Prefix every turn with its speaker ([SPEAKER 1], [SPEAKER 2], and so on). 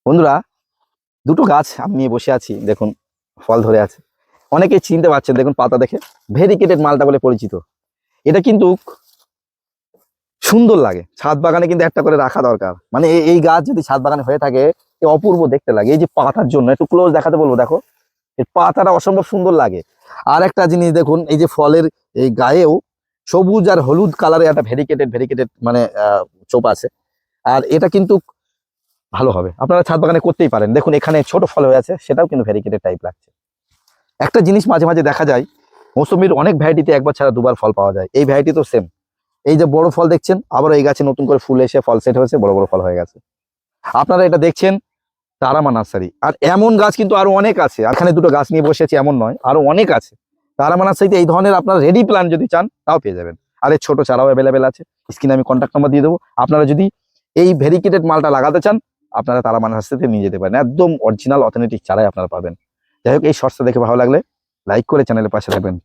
[SPEAKER 1] বন্ধুরা, দুটো গাছ আমি নিয়ে বসে আছি। দেখুন, ফল ধরে আছে। অনেকেই চিনতে পারছেন, দেখুন পাতা দেখে ভেরিকেটেড মালটা বলে পরিচিত। এটা কিন্তু সুন্দর লাগে, ছাদ বাগানে কিন্তু একটা করে রাখা দরকার। মানে এই গাছ যদি ছাদ বাগানে হয়ে থাকে, এ অপূর্ব দেখতে লাগে। এই যে পাতার জন্য একটু ক্লোজ দেখাতে বলবো, দেখো এর পাতাটা অসম্ভব সুন্দর লাগে। আর একটা জিনিস দেখুন, এই যে ফলের এই গায়েও সবুজ আর হলুদ কালারের একটা ভেরিকেটেড মানে চোপ আছে। আর এটা কিন্তু ভালো হবে, আপনারা ছাদ বাগানে করতেই পারেন। দেখুন এখানে ছোট ফল হয়ে আছে, সেটাও কিন্তু ভেরিকেটেড টাইপ লাগছে। একটা জিনিস মাঝে মাঝে দেখা যায়, মৌসুমীর অনেক ভ্যারাইটিতে একবার ছাড়া দুবার ফল পাওয়া যায়। এই ভ্যারাইটি তো সেম। এই যে বড় ফল দেখছেন, আবার এই গাছে নতুন করে ফুল এসে ফল সেট হয়েছে, বড় বড় ফল হয়ে গেছে। আপনারা এটা দেখছেন তারামা নার্সারি। আর এমন গাছ কিন্তু আরো অনেক আছে। এখানে দুটো গাছ নিয়ে বসেছি এমন নয়, আরো অনেক আছে। তারামা নার্সারিতে এই ধরনের আপনারা রেডি প্ল্যান্ট যদি চান তাও পেয়ে যাবেন। আর এই ছোট চারাও অ্যাভেলেবেল আছে। স্ক্রিনে আমি কন্ট্যাক্ট নাম্বার দিয়ে দেবো। আপনারা যদি এই ভেরিকেটেড মালটা লাগাতে চান, আপনারা তারামা নার্সারিতে নিয়ে যেতে পারেন। একদম অরিজিনাল অথেন্টিক চারাই আপনারা পাবেন। যাই হোক, এই শর্টসটা দেখে ভালো লাগলে লাইক করে চ্যানেলের পাশে থাকবেন।